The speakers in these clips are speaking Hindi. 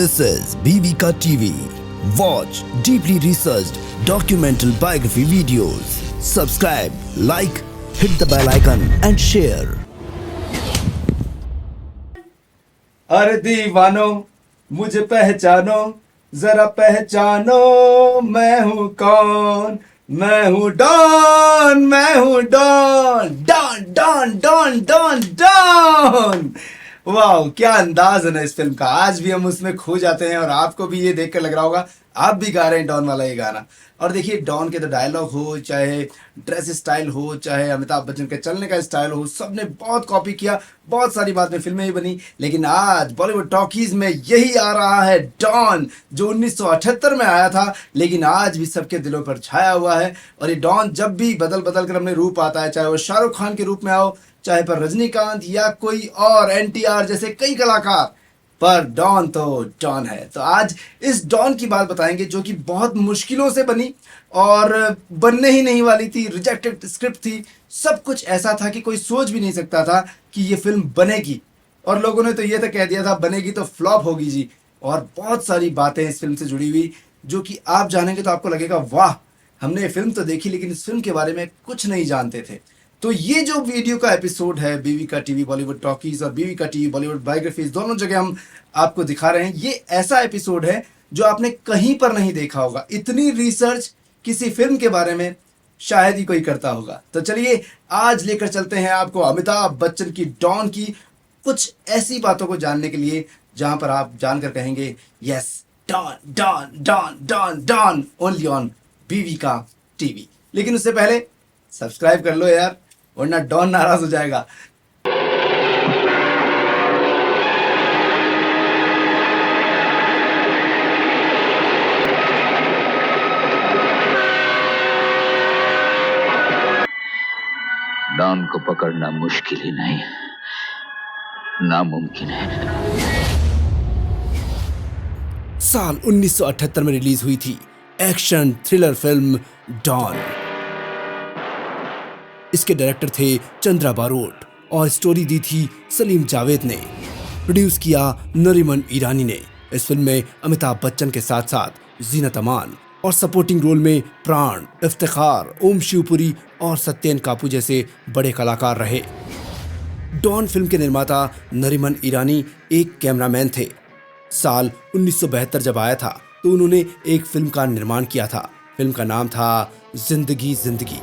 This is BVK TV. Watch deeply researched documental biography videos. Subscribe, like, hit the bell icon and share. अरे दीवानो मुझे पहचानो, जरा पहचानो मैं हूँ कौन। मैं हूँ डॉन, मैं हूँ Don, Don Don Don Don Don. वाह, क्या अंदाज है ना इस फिल्म का। आज भी हम उसमें खो जाते हैं और आपको भी ये देखकर लग रहा होगा आप भी गा रहे हैं डॉन वाला ये गाना। और देखिए, डॉन के तो डायलॉग हो, चाहे ड्रेस स्टाइल हो, चाहे अमिताभ बच्चन के चलने का स्टाइल हो, सबने बहुत कॉपी किया। बहुत सारी बाद में फिल्में ही बनी, लेकिन आज बॉलीवुड टॉकीज में यही आ रहा है डॉन, जो 1978 में आया था, लेकिन आज भी सबके दिलों पर छाया हुआ है। और ये डॉन जब भी बदल बदल कर अपने रूप आता है, चाहे वो शाहरुख खान के रूप में आओ, चाहे पर रजनीकांत या कोई और एनटीआर जैसे कई कलाकार, पर डॉन तो डॉन है। तो आज इस डॉन की बात बताएंगे जो कि बहुत मुश्किलों से बनी और बनने ही नहीं वाली थी। रिजेक्टेड स्क्रिप्ट थी, सब कुछ ऐसा था कि कोई सोच भी नहीं सकता था कि ये फिल्म बनेगी। और लोगों ने तो ये तक कह दिया था बनेगी तो फ्लॉप होगी जी। और बहुत सारी बातें इस फिल्म से जुड़ी हुई जो कि आप जानेंगे तो आपको लगेगा वाह, हमने ये फिल्म तो देखी लेकिन इस फिल्म के बारे में कुछ नहीं जानते थे। तो ये जो वीडियो का एपिसोड है बीवीका टीवी बॉलीवुड टॉकीज और बीवीका टीवी बॉलीवुड बायोग्राफीज, दोनों जगह हम आपको दिखा रहे हैं। ये ऐसा एपिसोड है जो आपने कहीं पर नहीं देखा होगा। इतनी रिसर्च किसी फिल्म के बारे में शायद ही कोई करता होगा। तो चलिए आज लेकर चलते हैं आपको अमिताभ बच्चन की डॉन की कुछ ऐसी बातों को जानने के लिए जहां पर आप जानकर कहेंगे yes, Don Don Don Don Don only on बीवीका टीवी। लेकिन उससे पहले सब्सक्राइब कर लो यार, वरना डॉन नाराज हो जाएगा। डॉन को पकड़ना मुश्किल ही नहीं, नामुमकिन है। साल 1978 में रिलीज हुई थी एक्शन थ्रिलर फिल्म डॉन। इसके डायरेक्टर थे चंद्रा बारोट और स्टोरी दी थी सलीम जावेद ने। प्रोड्यूस किया नरीमन ईरानी ने। इस फिल्म में अमिताभ बच्चन के साथ साथ जीनत अमान और सपोर्टिंग रोल में प्राण, इफ्तिखार, ओम शिवपुरी और सत्येन कापू जैसे बड़े कलाकार रहे। डॉन फिल्म के निर्माता नरीमन ईरानी एक कैमरामैन थे। साल 1972 जब आया था तो उन्होंने एक फिल्म का निर्माण किया था। फिल्म का नाम था जिंदगी जिंदगी,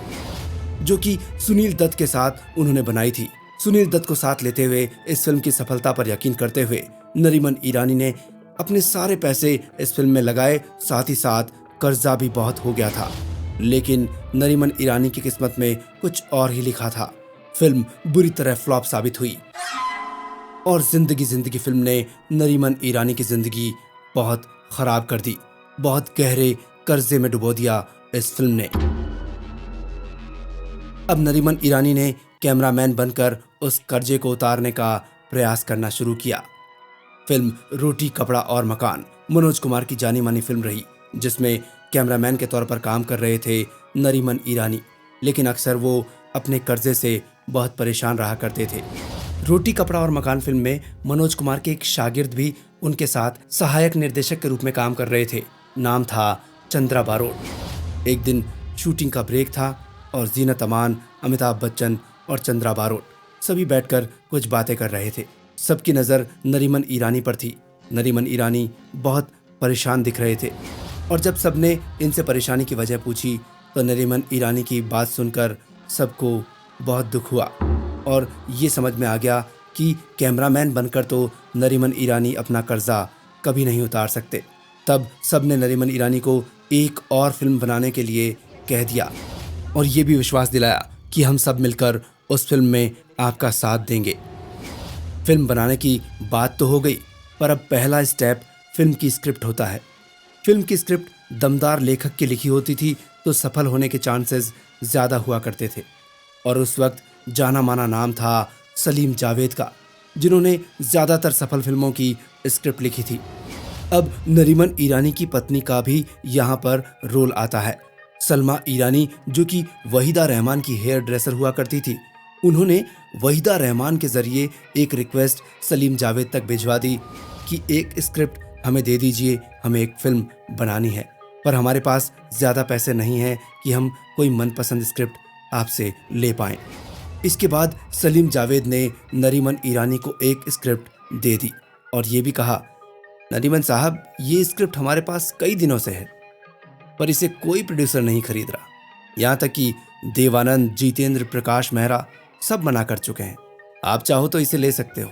जो कि सुनील दत्त के साथ उन्होंने बनाई थी। सुनील दत्त को साथ लेते हुए इस फिल्म की सफलता पर यकीन करते हुए नरीमन ईरानी ने अपने सारे पैसे इस फिल्म में लगाए। साथ ही साथ कर्जा भी बहुत हो गया था, लेकिन नरीमन ईरानी की किस्मत में कुछ और ही लिखा था। फिल्म बुरी तरह फ्लॉप साबित हुई और जिंदगी जिंदगी फिल्म ने नरीमन ईरानी की जिंदगी बहुत खराब कर दी। बहुत गहरे कर्जे में डुबो दिया इस फिल्म ने। अब नरीमन ईरानी ने कैमरामैन बनकर उस कर्जे को उतारने का प्रयास करना शुरू किया। फिल्म रोटी कपड़ा और मकान मनोज कुमार की जानी मानी फिल्म रही, जिसमें कैमरामैन के तौर पर काम कर रहे थे नरीमन ईरानी, लेकिन अक्सर वो अपने कर्जे से बहुत परेशान रहा करते थे। रोटी कपड़ा और मकान फिल्म में मनोज कुमार के एक शागिर्द भी उनके साथ सहायक निर्देशक के रूप में काम कर रहे थे। नाम था चंद्रा बारोट। एक दिन शूटिंग का ब्रेक था और जीनत अमान, अमिताभ बच्चन और चंद्रा बारोट सभी बैठकर कुछ बातें कर रहे थे। सबकी नज़र नरीमन ईरानी पर थी। नरीमन ईरानी बहुत परेशान दिख रहे थे और जब सबने इनसे परेशानी की वजह पूछी तो नरीमन ईरानी की बात सुनकर सबको बहुत दुख हुआ और ये समझ में आ गया कि कैमरामैन बनकर तो नरीमन ईरानी अपना कर्जा कभी नहीं उतार सकते। तब सबने नरीमन ईरानी को एक और फिल्म बनाने के लिए कह दिया और ये भी विश्वास दिलाया कि हम सब मिलकर उस फिल्म में आपका साथ देंगे। फिल्म बनाने की बात तो हो गई, पर अब पहला स्टेप फिल्म की स्क्रिप्ट होता है। फिल्म की स्क्रिप्ट दमदार लेखक की लिखी होती थी तो सफल होने के चांसेस ज़्यादा हुआ करते थे। और उस वक्त जाना माना नाम था सलीम जावेद का, जिन्होंने ज़्यादातर सफल फिल्मों की स्क्रिप्ट लिखी थी। अब नरीमन ईरानी की पत्नी का भी यहाँ पर रोल आता है। सलमा ईरानी, जो कि वहीदा रहमान की हेयर ड्रेसर हुआ करती थी, उन्होंने वहीदा रहमान के जरिए एक रिक्वेस्ट सलीम जावेद तक भिजवा दी कि एक स्क्रिप्ट हमें दे दीजिए, हमें एक फिल्म बनानी है, पर हमारे पास ज़्यादा पैसे नहीं हैं कि हम कोई मनपसंद स्क्रिप्ट आपसे ले पाएं। इसके बाद सलीम जावेद ने नरीमन ईरानी को एक स्क्रिप्ट दे दी और ये भी कहा, नरीमन साहब, ये स्क्रिप्ट हमारे पास कई दिनों से है, पर इसे कोई प्रोड्यूसर नहीं खरीद रहा। यहाँ तक कि देवानंद, जितेंद्र, प्रकाश मेहरा सब मना कर चुके हैं। आप चाहो तो इसे ले सकते हो।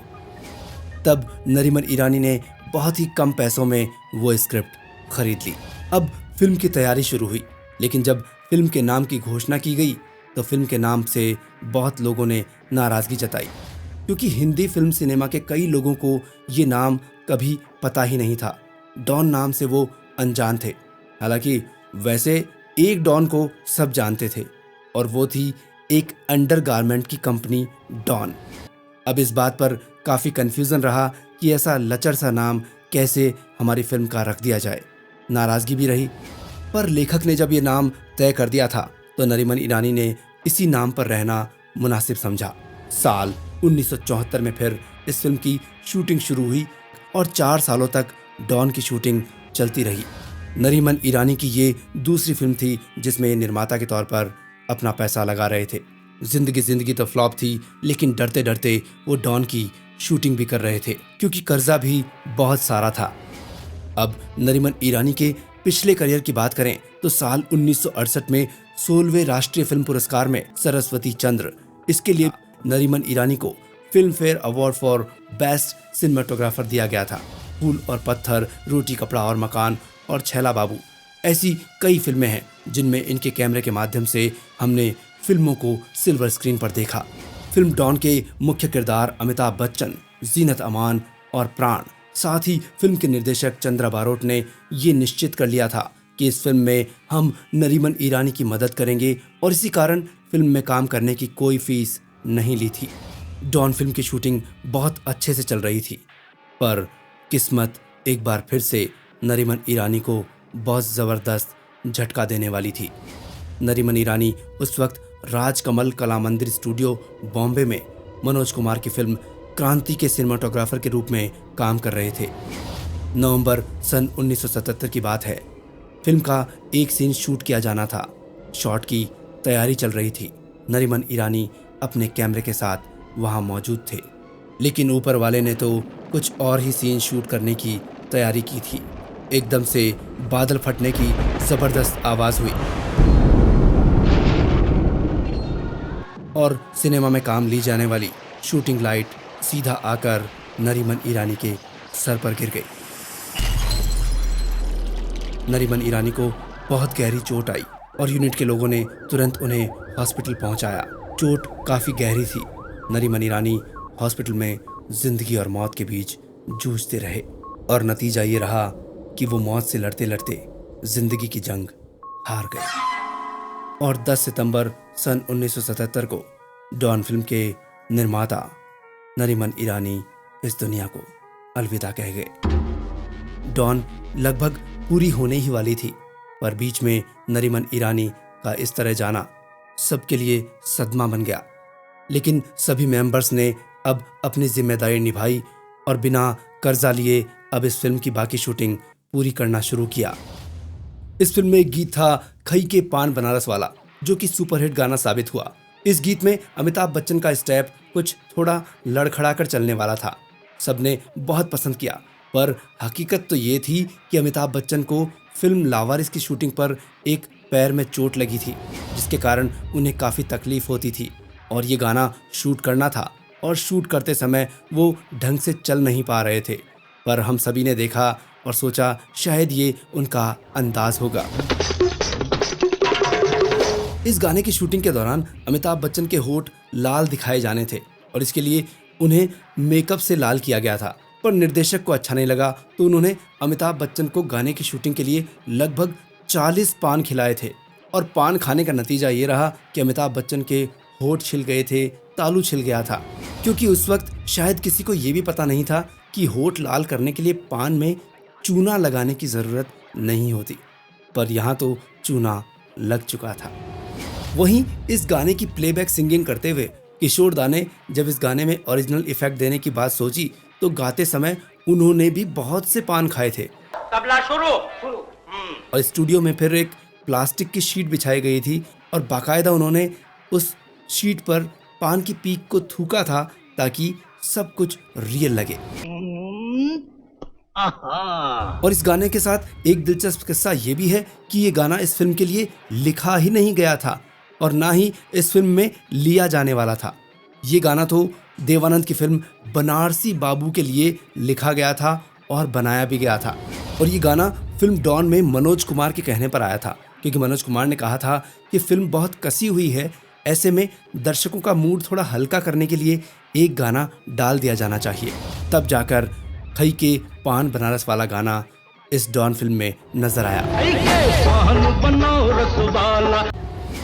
तब नरीमन ईरानी ने बहुत ही कम पैसों में वो स्क्रिप्ट खरीद ली। अब फिल्म की तैयारी शुरू हुई, लेकिन जब फिल्म के नाम की घोषणा की गई तो फिल्म के नाम से बहुत लोगों ने नाराज़गी जताई, क्योंकि हिंदी फिल्म सिनेमा के कई लोगों को ये नाम कभी पता ही नहीं था। डॉन नाम से वो अनजान थे। हालांकि वैसे एक डॉन को सब जानते थे और वो थी एक अंडरगारमेंट की कंपनी डॉन। अब इस बात पर काफ़ी कन्फ्यूज़न रहा कि ऐसा लचर सा नाम कैसे हमारी फिल्म का रख दिया जाए। नाराज़गी भी रही, पर लेखक ने जब ये नाम तय कर दिया था तो नरीमन ईरानी ने इसी नाम पर रहना मुनासिब समझा। साल 1974 में फिर इस फिल्म की शूटिंग शुरू हुई और 4 सालों तक डॉन की शूटिंग चलती रही। नरीमन ईरानी की ये दूसरी फिल्म थी जिसमें निर्माता के तौर पर अपना पैसा लगा रहे थे। जिंदगी तो फ्लॉप थी, लेकिन डरते डरते वो डॉन की शूटिंग भी कर रहे थे, क्योंकि कर्जा भी बहुत सारा था। अब नरीमन ईरानी के पिछले करियर की बात करें तो साल 1968 में 16वें राष्ट्रीय फिल्म पुरस्कार में सरस्वती चंद्र, इसके लिए नरीमन ईरानी को film fair award for best cinematographer दिया गया था। फूल और पत्थर, रोटी कपड़ा और मकान और छैला बाबू, ऐसी कई फिल्में हैं जिनमें इनके कैमरे के माध्यम से हमने फिल्मों को सिल्वर स्क्रीन पर देखा। फिल्म डॉन के मुख्य किरदार अमिताभ बच्चन, जीनत अमान और प्राण, साथ ही फिल्म के निर्देशक चंद्रा बारोट ने ये निश्चित कर लिया था कि इस फिल्म में हम नरीमन ईरानी की मदद करेंगे और इसी कारण फिल्म में काम करने की कोई फीस नहीं ली थी। डॉन फिल्म की शूटिंग बहुत अच्छे से चल रही थी, पर किस्मत एक बार फिर से नरीमन ईरानी को बहुत ज़बरदस्त झटका देने वाली थी। नरीमन ईरानी उस वक्त राजकमल कला मंदिर स्टूडियो बॉम्बे में मनोज कुमार की फिल्म क्रांति के सिनेमाटोग्राफर के रूप में काम कर रहे थे। नवंबर सन 1977 की बात है। फिल्म का एक सीन शूट किया जाना था। शॉट की तैयारी चल रही थी। नरीमन ईरानी अपने कैमरे के साथ वहां मौजूद थे, लेकिन ऊपर वाले ने तो कुछ और ही सीन शूट करने की तैयारी की थी। एकदम से बादल फटने की जबरदस्त आवाज हुई और सिनेमा में काम ली जाने वाली शूटिंग लाइट सीधा आकर नरीमन ईरानी के सर पर गिर गई। नरीमन ईरानी को बहुत गहरी चोट आई और यूनिट के लोगों ने तुरंत उन्हें हॉस्पिटल पहुंचाया। चोट काफी गहरी थी। नरीमन ईरानी हॉस्पिटल में जिंदगी और मौत के बीच जूझते रहे और नतीजा ये रहा कि वो मौत से लड़ते लड़ते जिंदगी की जंग हार गए और 10 सितंबर सन 1977 को डॉन फिल्म के निर्माता नरीमन ईरानी इस दुनिया को अलविदा कह गए। डॉन लगभग पूरी होने ही वाली थी, पर बीच में नरीमन ईरानी का इस तरह जाना सबके लिए सदमा बन गया। लेकिन सभी मेंबर्स ने अब अपनी जिम्मेदारी निभाई और बिना कर्जा लिए अब इस फिल्म की बाकी शूटिंग पूरी करना शुरू किया। इस फिल्म में एक गीत था खई के पान बनारस वाला, जो कि सुपरहिट गाना साबित हुआ। इस गीत में अमिताभ बच्चन का स्टेप कुछ थोड़ा लड़खड़ा कर चलने वाला था। सबने बहुत पसंद किया, पर हकीकत तो ये थी कि अमिताभ बच्चन को फिल्म लावारिस की शूटिंग पर एक पैर में चोट लगी थी, जिसके कारण उन्हें काफ़ी तकलीफ होती थी और ये गाना शूट करना था और शूट करते समय वो ढंग से चल नहीं पा रहे थे। पर हम सभी ने देखा और सोचा शायद ये उनका अंदाज होगा। इस गाने की शूटिंग के दौरान अमिताभ बच्चन के होंठ लाल दिखाए जाने थे और इसके लिए उन्हें मेकअप से लाल किया गया था, पर निर्देशक को अच्छा नहीं लगा तो उन्होंने अमिताभ बच्चन को गाने की शूटिंग के लिए लगभग 40 पान खिलाए थे और पान खाने का नतीजा ये रहा कि अमिताभ बच्चन के होंठ छिल गए थे, तालू छिल गया था, क्योंकि उस वक्त शायद किसी को ये भी पता नहीं था कि होंठ लाल करने के लिए पान में चूना लगाने की ज़रूरत नहीं होती, पर यहाँ तो चूना लग चुका था। वहीं इस गाने की प्लेबैक सिंगिंग करते हुए किशोर दा ने जब इस गाने में ओरिजिनल इफेक्ट देने की बात सोची तो गाते समय उन्होंने भी बहुत से पान खाए थे। तबला शुरू। और स्टूडियो में फिर एक प्लास्टिक की शीट बिछाई गई थी और बाकायदा उन्होंने उस शीट पर पान की पीक को थूका था ताकि सब कुछ रियल लगे। और इस गाने के साथ एक दिलचस्प किस्सा ये भी है कि ये गाना इस फिल्म के लिए लिखा ही नहीं गया था और ना ही इस फिल्म में लिया जाने वाला था। ये गाना तो देवानंद की फिल्म बनारसी बाबू के लिए लिखा गया था और बनाया भी गया था। और ये गाना फिल्म डॉन में मनोज कुमार के कहने पर आया था, क्योंकि मनोज कुमार ने कहा था कि फिल्म बहुत कसी हुई है, ऐसे में दर्शकों का मूड थोड़ा हल्का करने के लिए एक गाना डाल दिया जाना चाहिए। तब जाकर खई के पान बनारस वाला गाना इस डॉन फिल्म में नजर आया।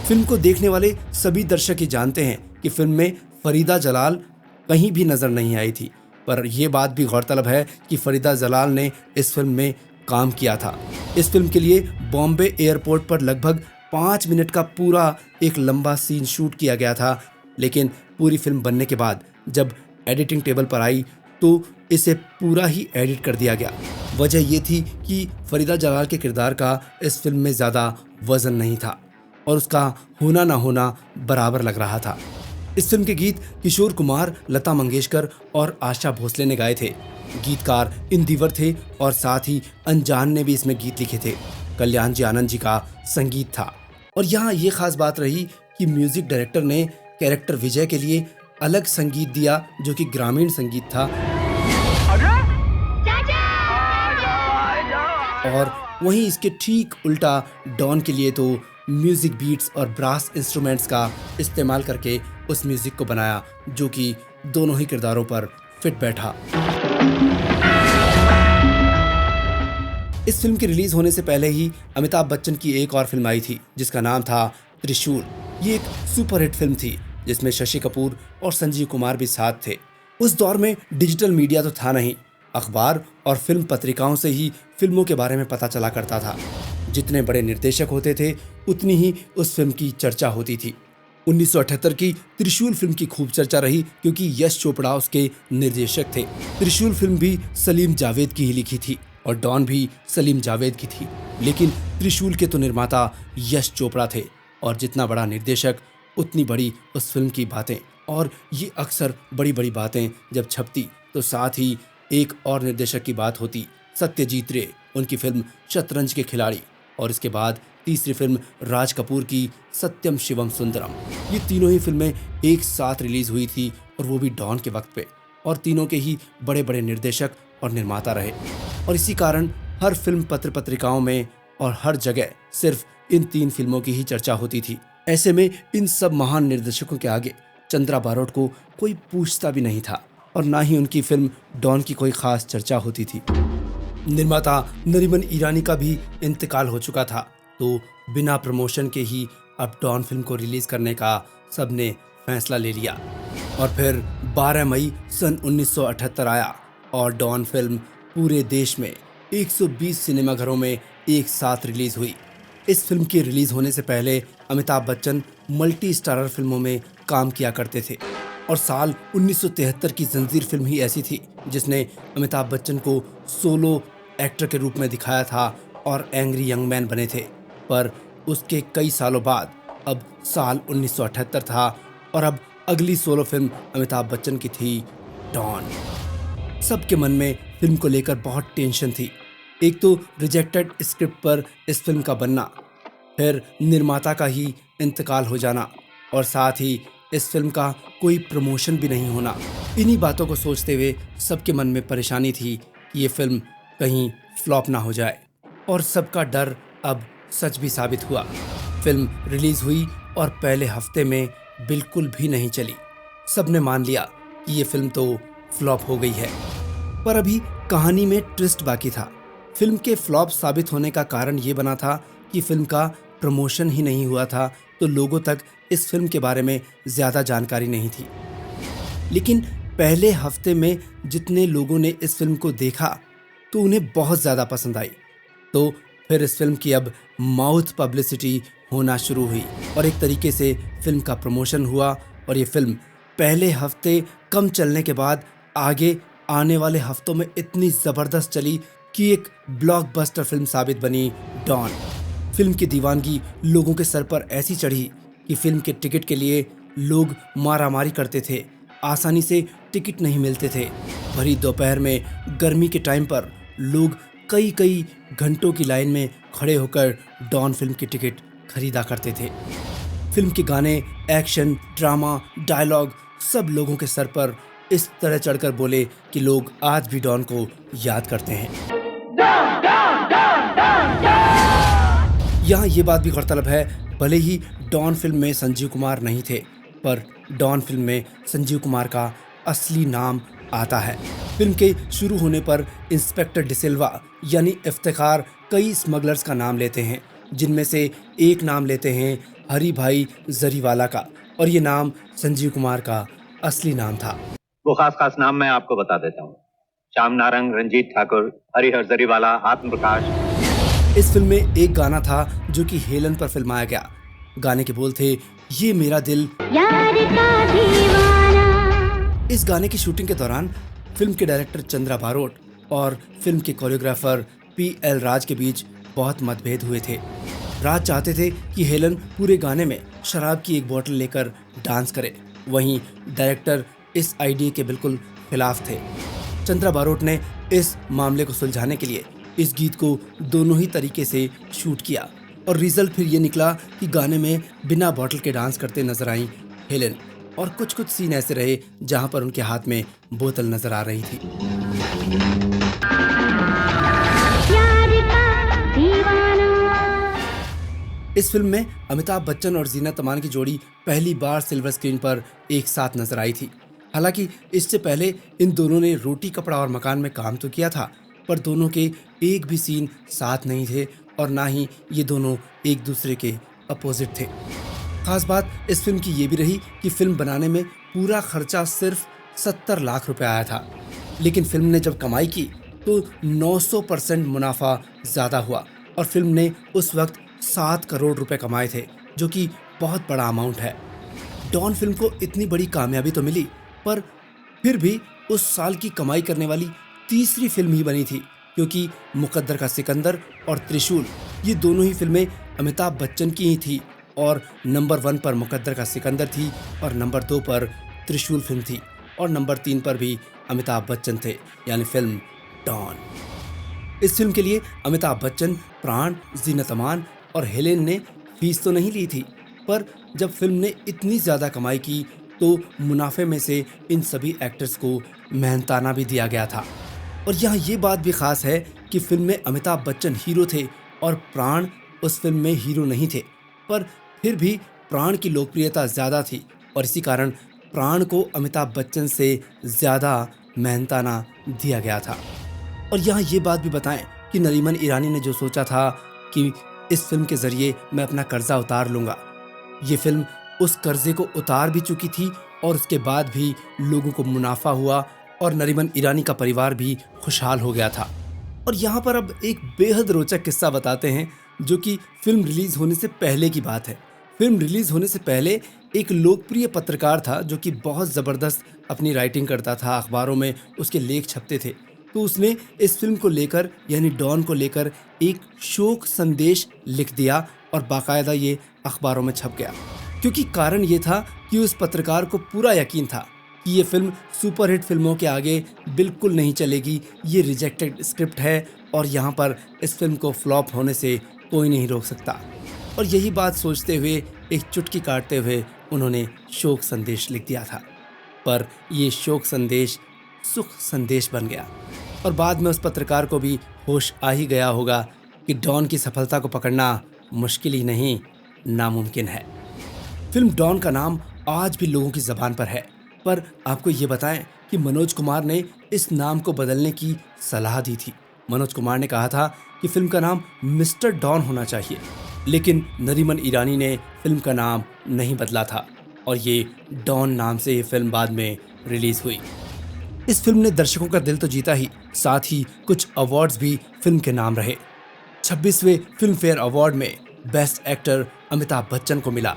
फिल्म को देखने वाले सभी दर्शक ही जानते हैं कि फिल्म में फरीदा जलाल कहीं भी नजर नहीं आई थी, पर यह बात भी गौरतलब है कि फरीदा जलाल ने इस फिल्म में काम किया था। इस फिल्म के लिए बॉम्बे एयरपोर्ट पर लगभग 5 मिनट का पूरा एक लंबा सीन शूट किया गया था, लेकिन पूरी फिल्म बनने के बाद जब एडिटिंग टेबल पर आई तो इसे पूरा ही एडिट कर दिया गया। वजह यह थी कि फरीदा जलाल के किरदार का इस फिल्म में ज़्यादा वजन नहीं था और उसका होना ना होना बराबर लग रहा था। इस फिल्म के गीत किशोर कुमार, लता मंगेशकर और आशा भोसले ने गाए थे। गीतकार इंदिवर थे और साथ ही अनजान ने भी इसमें गीत लिखे थे। कल्याण जी आनंद जी का संगीत था। और यहाँ ये खास बात रही कि म्यूजिक डायरेक्टर ने कैरेक्टर विजय के लिए अलग संगीत दिया, जो कि ग्रामीण संगीत था, और वहीं इसके ठीक उल्टा डॉन के लिए तो म्यूजिक बीट्स और ब्रास इंस्ट्रूमेंट्स का इस्तेमाल करके उस म्यूजिक को बनाया, जो कि दोनों ही किरदारों पर फिट बैठा। इस फिल्म के रिलीज होने से पहले ही अमिताभ बच्चन की एक और फिल्म आई थी जिसका नाम था त्रिशूल। ये एक सुपरहिट फिल्म थी जिसमें शशि कपूर और संजीव कुमार भी साथ थे। उस दौर में डिजिटल मीडिया तो था नहीं, अखबार और फिल्म पत्रिकाओं से ही फिल्मों के बारे में पता चला करता था। जितने बड़े निर्देशक होते थे उतनी ही उस फिल्म की चर्चा होती थी। 1978 की त्रिशूल फिल्म की खूब चर्चा रही क्योंकि यश चोपड़ा उसके निर्देशक थे। त्रिशूल फिल्म भी सलीम जावेद की ही लिखी थी और डॉन भी सलीम जावेद की थी, लेकिन त्रिशूल के तो निर्माता यश चोपड़ा थे और जितना बड़ा निर्देशक उतनी बड़ी उस फिल्म की बातें। और ये अक्सर बड़ी बड़ी बातें जब छपती तो साथ ही एक और निर्देशक की बात होती, सत्यजीत रे, उनकी फिल्म शतरंज के खिलाड़ी, और इसके बाद तीसरी फिल्म राज कपूर की सत्यम शिवम सुंदरम। ये तीनों ही फिल्में एक साथ रिलीज हुई थी और वो भी डॉन के वक्त पे, और तीनों के ही बड़े बड़े निर्देशक और निर्माता रहे। और इसी कारण हर फिल्म पत्र पत्रिकाओं में और हर जगह सिर्फ इन 3 फिल्मों की ही चर्चा होती थी। ऐसे में इन सब महान निर्देशकों के आगे चंद्रा बारोट को कोई पूछता भी नहीं था और ना ही उनकी फिल्म डॉन की कोई खास चर्चा होती थी। निर्माता नरीमन ईरानी का भी इंतकाल हो चुका था, तो बिना प्रमोशन के ही अब डॉन फिल्म को रिलीज करने का सबने फैसला ले लिया। और फिर 12 मई सन 1978 आया और डॉन फिल्म पूरे देश में 120 सिनेमाघरों में एक साथ रिलीज हुई। इस फिल्म के रिलीज होने से पहले अमिताभ बच्चन मल्टी स्टारर फिल्मों में काम किया करते थे और साल 1973 की जंजीर फिल्म ही ऐसी थी जिसने अमिताभ बच्चन को सोलो एक्टर के रूप में दिखाया था और एंग्री यंग मैन बने थे। पर उसके कई सालों बाद अब साल 1978 था और अब अगली सोलो फिल्म अमिताभ बच्चन की थी डॉन। सबके मन में फिल्म को लेकर बहुत टेंशन थी। एक तो रिजेक्टेड स्क्रिप्ट पर इस फिल्म का बनना, फिर निर्माता का ही इंतकाल हो जाना और साथ ही इस फिल्म का कोई प्रमोशन भी नहीं होना। इन्हीं बातों को सोचते हुए सबके मन में परेशानी थी कि ये फिल्म कहीं फ्लॉप ना हो जाए, और सबका डर अब सच भी साबित हुआ। फिल्म रिलीज हुई और पहले हफ्ते में बिल्कुल भी नहीं चली। सबने मान लिया कि ये फिल्म तो फ्लॉप हो गई है। पर अभी कहानी में ट्विस्ट बाकी था। फिल्म के फ्लॉप साबित होने का कारण ये बना था कि फिल्म का प्रमोशन ही नहीं हुआ था, तो लोगों तक इस फिल्म के बारे में ज़्यादा जानकारी नहीं थी। लेकिन पहले हफ्ते में जितने लोगों ने इस फिल्म को देखा तो उन्हें बहुत ज़्यादा पसंद आई, तो फिर इस फिल्म की अब माउथ पब्लिसिटी होना शुरू हुई और एक तरीके से फिल्म का प्रमोशन हुआ और ये फिल्म पहले हफ्ते कम चलने के बाद आगे आने वाले हफ्तों में इतनी जबरदस्त चली कि एक ब्लॉकबस्टर फिल्म साबित बनी डॉन। फिल्म की दीवानगी लोगों के सर पर ऐसी चढ़ी कि फिल्म के टिकट के लिए लोग मारामारी करते थे। आसानी से टिकट नहीं मिलते थे। भरी दोपहर में गर्मी के टाइम पर लोग कई कई घंटों की लाइन में खड़े होकर डॉन फिल्म की टिकट खरीदा करते थे। फिल्म के गाने, एक्शन, ड्रामा, डायलॉग सब लोगों के सर पर इस तरह चढ़कर बोले कि लोग आज भी डॉन को याद करते हैं। यहाँ ये बात भी गौरतलब है, भले ही डॉन फिल्म में संजीव कुमार नहीं थे, पर डॉन फिल्म में संजीव कुमार का असली नाम आता है। फिल्म के शुरू होने पर इंस्पेक्टर डिसिल्वा यानी इफ्तिखार कई स्मगलर्स का नाम लेते हैं, जिनमें से एक नाम लेते हैं हरी भाई जरीवाला का, और ये नाम संजीव कुमार का असली नाम था। वो खास नाम मैं आपको बता देता हूँ। श्याम नारंग, रंजीत ठाकुर, हरिहर जरीवाला, आत्म प्रकाश। इस फिल्म में एक गाना था जो कि हेलन पर फिल्माया गया। गाने के बोल थे, ये मेरा दिल यार का दीवाना। इस गाने की शूटिंग के दौरान फिल्म के डायरेक्टर चंद्रा बारोट और फिल्म के कोरियोग्राफर PL राज के बीच बहुत मतभेद हुए थे। राज चाहते थे कि हेलन पूरे गाने में शराब की एक बोतल लेकर डांस करे, वहीं डायरेक्टर इस आइडिया के बिल्कुल खिलाफ थे। चंद्रा बारोट ने इस मामले को सुलझाने के लिए इस गीत को दोनों ही तरीके से शूट किया, और रिजल्ट फिर ये निकला कि गाने में बिना बोतल के डांस करते नजर आई हेलन, और कुछ कुछ सीन ऐसे रहे जहां पर उनके हाथ में बोतल नजर आ रही थी। इस फिल्म में अमिताभ बच्चन और जीनत अमान की जोड़ी पहली बार सिल्वर स्क्रीन पर एक साथ नजर आई थी। हालांकि इससे पहले इन दोनों ने रोटी कपड़ा और मकान में काम तो किया था, पर दोनों के एक भी सीन साथ नहीं थे, और ना ही ये दोनों एक दूसरे के अपोजिट थे। खास बात इस फिल्म की ये भी रही कि फिल्म बनाने में पूरा खर्चा सिर्फ 70 लाख रुपए आया था, लेकिन फिल्म ने जब कमाई की तो 900% मुनाफा ज्यादा हुआ, और फिल्म ने उस वक्त 7 करोड़ रुपए कमाए थे, जो कि बहुत बड़ा अमाउंट है। डॉन फिल्म को इतनी बड़ी कामयाबी तो मिली, पर फिर भी उस साल की कमाई करने वाली तीसरी फिल्म ही बनी थी, क्योंकि मुकद्दर का सिकंदर और त्रिशूल ये दोनों ही फिल्में अमिताभ बच्चन की ही थी, और नंबर 1 पर मुकद्दर का सिकंदर थी, और नंबर 2 पर त्रिशूल फिल्म थी, और नंबर 3 पर भी अमिताभ बच्चन थे, यानी फिल्म डॉन। इस फिल्म के लिए अमिताभ बच्चन, प्राण, जीनत अमान और हेलेन ने फीस तो नहीं ली थी, पर जब फिल्म ने इतनी ज़्यादा कमाई की तो मुनाफे में से इन सभी एक्टर्स को मेहनताना भी दिया गया था। और यहाँ ये बात भी खास है कि फिल्म में अमिताभ बच्चन हीरो थे और प्राण उस फिल्म में हीरो नहीं थे, पर फिर भी प्राण की लोकप्रियता ज़्यादा थी, और इसी कारण प्राण को अमिताभ बच्चन से ज़्यादा मेहनताना दिया गया था। और यहाँ ये बात भी बताएं कि नरीमन ईरानी ने जो सोचा था कि इस फिल्म के ज़रिए मैं अपना कर्जा उतार लूँगा, ये फिल्म उस कर्जे को उतार भी चुकी थी, और उसके बाद भी लोगों को मुनाफा हुआ और नरीमन ईरानी का परिवार भी खुशहाल हो गया था। और यहाँ पर अब एक बेहद रोचक किस्सा बताते हैं, जो कि फिल्म रिलीज होने से पहले की बात है। फिल्म रिलीज होने से पहले एक लोकप्रिय पत्रकार था जो कि बहुत ज़बरदस्त अपनी राइटिंग करता था, अखबारों में उसके लेख छपते थे। तो उसने इस फिल्म को लेकर यानी डॉन को लेकर एक शोक संदेश लिख दिया, और बाकायदा ये अखबारों में छप गया, क्योंकि कारण ये था कि उस पत्रकार को पूरा यकीन था कि ये फिल्म सुपरहिट फिल्मों के आगे बिल्कुल नहीं चलेगी, ये रिजेक्टेड स्क्रिप्ट है, और यहाँ पर इस फिल्म को फ्लॉप होने से कोई नहीं रोक सकता। और यही बात सोचते हुए, एक चुटकी काटते हुए उन्होंने शोक संदेश लिख दिया था, पर ये शोक संदेश सुख संदेश बन गया, और बाद में उस पत्रकार को भी होश आ ही गया होगा कि डॉन की सफलता को पकड़ना मुश्किल ही नहीं, नामुमकिन है। फिल्म डॉन का नाम आज भी लोगों की ज़बान पर है, पर आपको ये बताएं कि मनोज कुमार ने इस नाम को बदलने की सलाह दी थी। मनोज कुमार ने कहा था कि फिल्म का नाम मिस्टर डॉन होना चाहिए, लेकिन नरीमन ईरानी ने फिल्म का नाम नहीं बदला था, और ये डॉन नाम से ये फिल्म बाद में रिलीज हुई। इस फिल्म ने दर्शकों का दिल तो जीता ही, साथ ही कुछ अवार्ड्स भी फिल्म के नाम रहे। 26वें फिल्म फेयर अवार्ड में बेस्ट एक्टर अमिताभ बच्चन को मिला।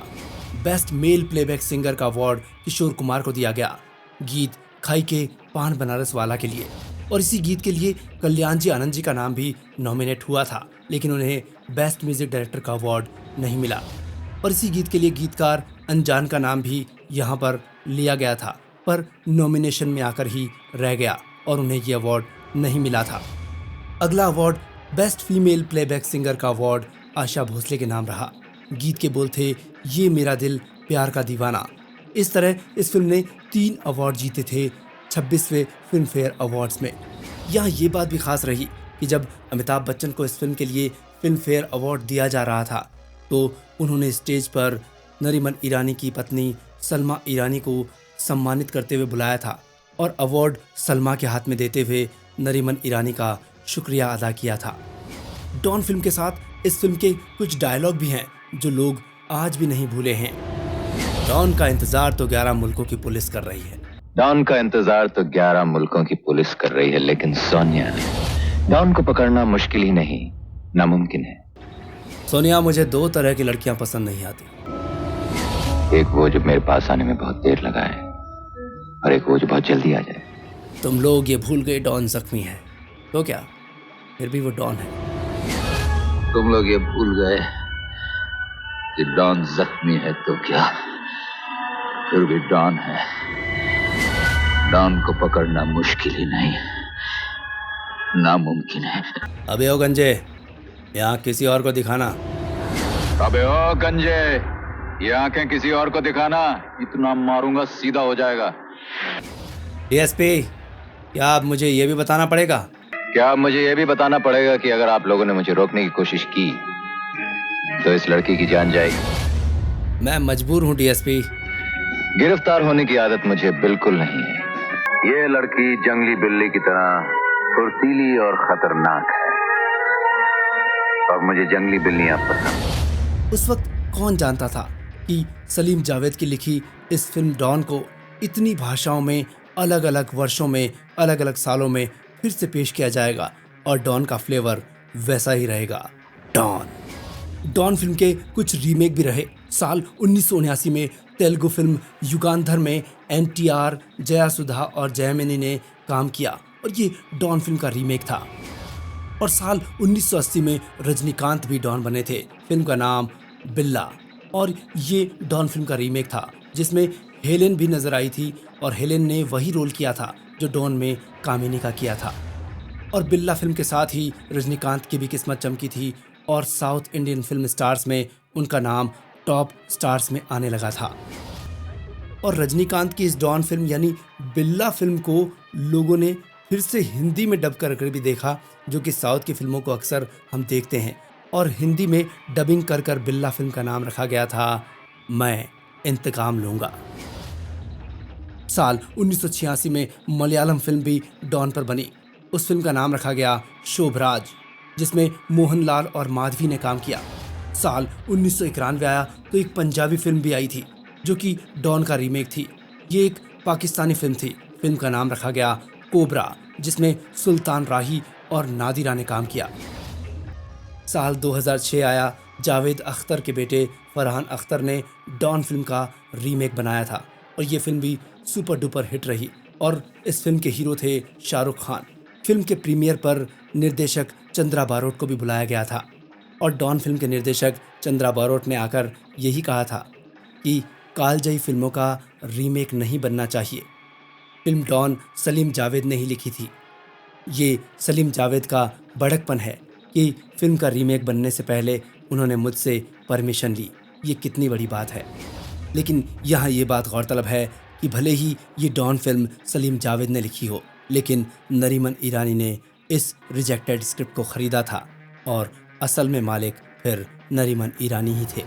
बेस्ट मेल प्लेबैक सिंगर का अवार्ड किशोर कुमार को दिया गया। गीत खाई के पान बनारस वाला के लिए। और इसी गीत के लिए कल्याण जी आनंद जी का नाम भी नॉमिनेट हुआ था, लेकिन उन्हें बेस्ट म्यूजिक डायरेक्टर का अवार्ड नहीं मिला। और इसी गीत के लिए गीतकार अनजान का नाम भी यहाँ पर लिया गया था, पर नॉमिनेशन में आकर ही रह गया और उन्हें ये अवार्ड नहीं मिला था। अगला award best female playback singer का अवार्ड आशा भोसले के नाम रहा। गीत के बोल थे, ये मेरा दिल प्यार का दीवाना। इस तरह इस फिल्म ने 3 अवार्ड जीते थे 26वें फिल्म फेयर अवार्ड्स में। यहाँ ये बात भी खास रही कि जब अमिताभ बच्चन को इस फिल्म के लिए फिल्म फेयर अवार्ड दिया जा रहा था तो उन्होंने स्टेज पर नरीमन ईरानी की पत्नी सलमा ईरानी को सम्मानित करते हुए बुलाया था और अवार्ड सलमा के हाथ में देते हुए नरीमन ईरानी का शुक्रिया अदा किया था। डॉन फिल्म के साथ इस फिल्म के कुछ डायलॉग भी हैं जो लोग आज भी नहीं भूले हैं। डॉन का इंतजार तो 11 मुल्कों की पुलिस कर रही है। डॉन का इंतजार तो 11 मुल्कों की पुलिस कर रही है, लेकिन सोनिया, डॉन को पकड़ना मुश्किल ही नहीं, नामुमकिन है। सोनिया, मुझे 2 तरह की लड़कियां पसंद नहीं आती। एक वो जो मेरे पास आने में बहुत देर लगा है, और एक वो जो बहुत जल्दी आ जाए। तुम लोग ये भूल गए डॉन जख्मी है, तो क्या फिर भी वो डॉन है। तुम लोग ये भूल गए कि डॉन जख्मी है, तो क्या फिर भी डॉन है। डॉन को पकड़ना मुश्किल ही नहीं, नामुमकिन है। अबे ओ गंजे, यहाँ किसी और को दिखाना। अबे ओ गंजे, ये आंखें किसी और को दिखाना, इतना मारूंगा सीधा हो जाएगा। डीएसपी, क्या अब मुझे ये भी बताना पड़ेगा? क्या मुझे ये भी बताना पड़ेगा कि अगर आप लोगों ने मुझे रोकने की कोशिश की तो इस लड़की की जान जाएगी? मैं मजबूर हूँ डीएसपी। गिरफ्तार होने की आदत मुझे बिल्कुल नहीं है। ये लड़की जंगली बिल्ली की तरह फुर्तीली और खतरनाक है, और मुझे जंगली बिल्लियां पसंद। उस वक्त कौन जानता था कि सलीम जावेद की लिखी इस फिल्म डॉन को इतनी भाषाओं में, अलग अलग वर्षों में, अलग अलग सालों में फिर से पेश किया जाएगा और डॉन का फ्लेवर वैसा ही रहेगा। डॉन फिल्म के कुछ रीमेक भी रहे। साल 1979 में तेलुगु फिल्म युगांधर में एनटीआर, जया सुधा और जयमिनी ने काम किया और ये डॉन फिल्म का रीमेक था। और साल 1980 में रजनीकांत भी डॉन बने थे। फिल्म का नाम बिल्ला, और ये डॉन फिल्म का रीमेक था जिसमें हेलेन भी नजर आई थी और हेलेन ने वही रोल किया था जो डॉन में कामिनी का किया था। और बिल्ला फिल्म के साथ ही रजनीकांत की भी किस्मत चमकी थी और साउथ इंडियन फिल्म स्टार्स में उनका नाम टॉप स्टार्स में आने लगा था। और रजनीकांत की इस डॉन फिल्म यानी बिल्ला फिल्म को लोगों ने फिर से हिंदी में डब कर भी देखा, जो कि साउथ की फिल्मों को अक्सर हम देखते हैं। और हिंदी में डबिंग कर बिल्ला फिल्म का नाम रखा गया था मैं इंतकाम लूंगा। साल 1986 में मलयालम फिल्म भी डॉन पर बनी। उस फिल्म का नाम रखा गया शोभराज, जिसमें मोहनलाल और माधवी ने काम किया। साल 1991 आया तो एक पंजाबी फिल्म भी आई थी जो कि डॉन का रीमेक थी। ये एक पाकिस्तानी फिल्म थी। फिल्म का नाम रखा गया कोबरा, जिसमें सुल्तान राही और नादिरा ने काम किया। साल 2006 आया। जावेद अख्तर के बेटे फरहान अख्तर ने डॉन फिल्म का रीमेक बनाया था और ये फिल्म भी सुपर डुपर हिट रही और इस फिल्म के हीरो थे शाहरुख खान। फिल्म के प्रीमियर पर निर्देशक चंद्रा बारोट को भी बुलाया गया था और डॉन फिल्म के निर्देशक चंद्रा बारोट ने आकर यही कहा था कि कालजयी फिल्मों का रीमेक नहीं बनना चाहिए। फिल्म डॉन सलीम जावेद ने ही लिखी थी। ये सलीम जावेद का बड़कपन है कि फिल्म का रीमेक बनने से पहले उन्होंने मुझसे परमिशन ली। ये कितनी बड़ी बात है। लेकिन यहाँ ये बात गौरतलब है कि भले ही ये डॉन फिल्म सलीम जावेद ने लिखी हो, लेकिन नरीमन ईरानी ने इस रिजेक्टेड स्क्रिप्ट को ख़रीदा था और असल में मालिक फिर नरीमन ईरानी ही थे।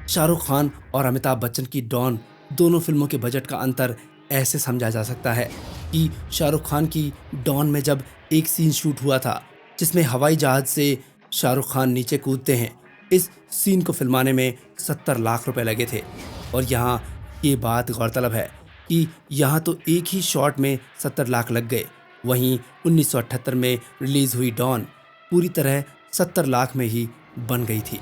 शाहरुख खान और अमिताभ बच्चन की डॉन दोनों फिल्मों के बजट का अंतर ऐसे समझा जा सकता है कि शाहरुख खान की डॉन में जब एक सीन शूट हुआ था जिसमें हवाई जहाज से शाहरुख खान नीचे कूदते हैं, इस सीन को फिल्माने में 70 लाख रुपए लगे थे। और यहाँ ये बात गौरतलब है कि यहाँ तो एक ही शॉट में 70 लाख लग गए, वहीं 1978 में रिलीज़ हुई डॉन पूरी तरह 70 लाख में ही बन गई थी।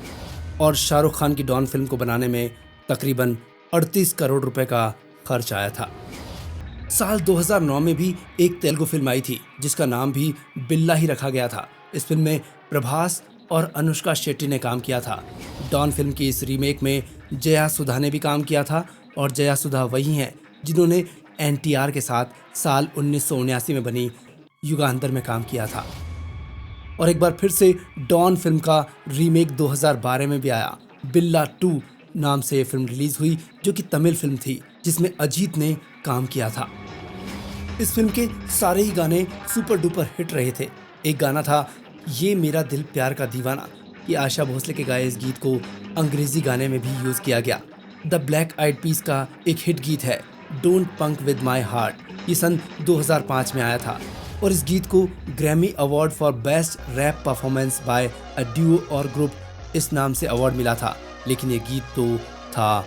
और शाहरुख खान की डॉन फिल्म को बनाने में तकरीबन 38 करोड़ रुपए का खर्च आया था। साल 2009 में भी एक तेलुगु फिल्म आई थी जिसका नाम भी बिल्ला ही रखा गया था। इस फिल्म में प्रभास और अनुष्का शेट्टी ने काम किया था। डॉन फिल्म की इस रीमेक में जया सुधा ने भी काम किया था और जया सुधा वही हैं जिन्होंने एनटीआर के साथ साल 1979 में बनी युगांतर में काम किया था। और एक बार फिर से डॉन फिल्म का रीमेक 2012 में भी आया। बिल्ला 2 नाम से फिल्म रिलीज हुई जो कि तमिल फिल्म थी जिसमें अजीत ने काम किया था। इस फिल्म के सारे ही गाने सुपर डुपर हिट रहे थे। एक गाना था ये मेरा दिल प्यार का दीवाना। ये आशा भोसले के गाए इस गीत को अंग्रेजी गाने में भी यूज किया गया। द ब्लैक आइड पीस का एक हिट गीत है don't punk with my heart. ये सन 2005 में आया था और इस गीत को Grammy award for best rap performance by a duo और ग्रुप इस नाम से अवार्ड मिला था। लेकिन ये गीत तो था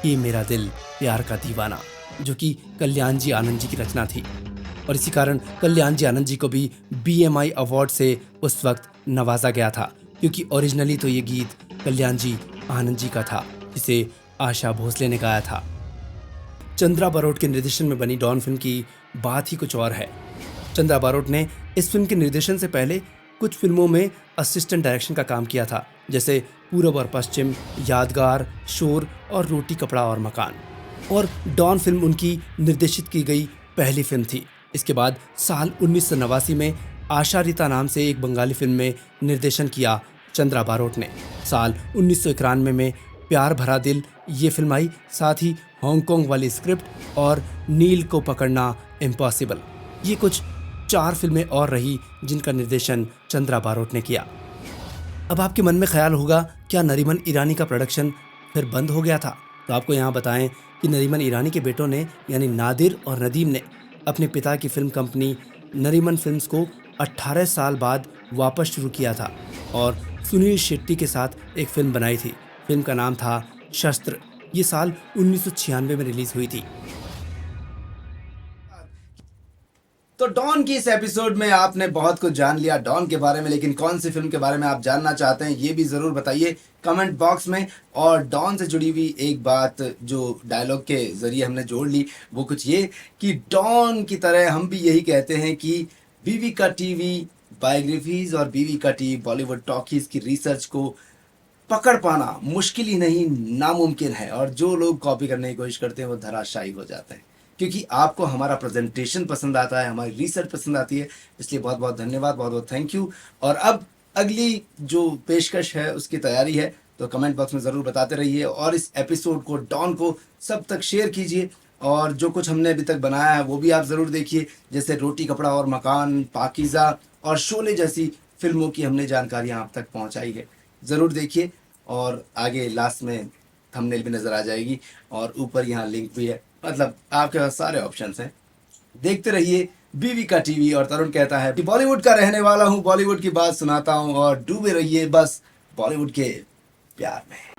ये मेरा दिल प्यार का दीवाना जो कि कल्याण जी आनंद जी की रचना थी और इसी कारण कल्याण जी आनंद जी को भी BMI अवार्ड से उस वक्त नवाजा गया था क्योंकि ओरिजिनली तो ये गीत कल्याण जी आनंद जी का था जिसे आशा भोसले ने गाया था। चंद्रा बारोट के निर्देशन में बनी डॉन फिल्म की बात ही कुछ और है। चंद्रा बारोट ने इस फिल्म के निर्देशन से पहले कुछ फिल्मों में असिस्टेंट डायरेक्शन का काम किया था जैसे पूरब और पश्चिम, यादगार, शोर और रोटी कपड़ा और मकान। और डॉन फिल्म उनकी निर्देशित की गई पहली फिल्म थी। इसके बाद साल 1989 में आशारिता नाम से एक बंगाली फिल्म में निर्देशन किया चंद्रा बारोट ने। साल 1991 में प्यार भरा दिल ये फिल्म आई, साथ ही हांगकांग वाली स्क्रिप्ट और नील को पकड़ना इम्पॉसिबल। ये कुछ 4 फिल्में और रही जिनका निर्देशन चंद्रा बारोट ने किया। अब आपके मन में ख्याल होगा क्या नरीमन ईरानी का प्रोडक्शन फिर बंद हो गया था? तो आपको यहाँ बताएं कि नरीमन ईरानी के बेटों ने यानी नादिर और नदीम ने अपने पिता की फिल्म कंपनी नरीमन फिल्म्स को 18 साल बाद वापस शुरू किया था और सुनील शेट्टी के साथ एक फिल्म बनाई थी। फिल्म का नाम था शस्त्र। ये साल 1996 में रिलीज हुई थी। तो डॉन की इस एपिसोड में आपने बहुत कुछ जान लिया डॉन के बारे में, लेकिन कौन सी फिल्म के बारे में आप जानना चाहते हैं ये भी ज़रूर बताइए कमेंट बॉक्स में। और डॉन से जुड़ी हुई एक बात जो डायलॉग के ज़रिए हमने जोड़ ली वो कुछ ये कि डॉन की तरह हम भी यही कहते हैं कि बीवी का टीवी बायोग्राफीज और बीवी का टीवी बॉलीवुड टॉकीज़ की रिसर्च को पकड़ पाना मुश्किल ही नहीं नामुमकिन है और जो लोग कॉपी करने की कोशिश करते हैं वो धराशायी हो जाते हैं क्योंकि आपको हमारा प्रेजेंटेशन पसंद आता है, हमारी रिसर्च पसंद आती है। इसलिए बहुत बहुत धन्यवाद, बहुत बहुत थैंक यू। और अब अगली जो पेशकश है उसकी तैयारी है तो कमेंट बॉक्स में ज़रूर बताते रहिए और इस एपिसोड को डॉन को सब तक शेयर कीजिए और जो कुछ हमने अभी तक बनाया है वो भी आप ज़रूर देखिए, जैसे रोटी कपड़ा और मकान, पाकीज़ा और शोले जैसी फिल्मों की हमने जानकारियाँ आप तक पहुँचाई है। ज़रूर देखिए और आगे लास्ट में थंबनेल भी नज़र आ जाएगी और ऊपर यहाँ लिंक भी है, मतलब आपके पास सारे ऑप्शंस हैं। देखते रहिए बीवी का टीवी। और तरुण कहता है कि बॉलीवुड का रहने वाला हूँ, बॉलीवुड की बात सुनाता हूँ और डूबे रहिए बस बॉलीवुड के प्यार में।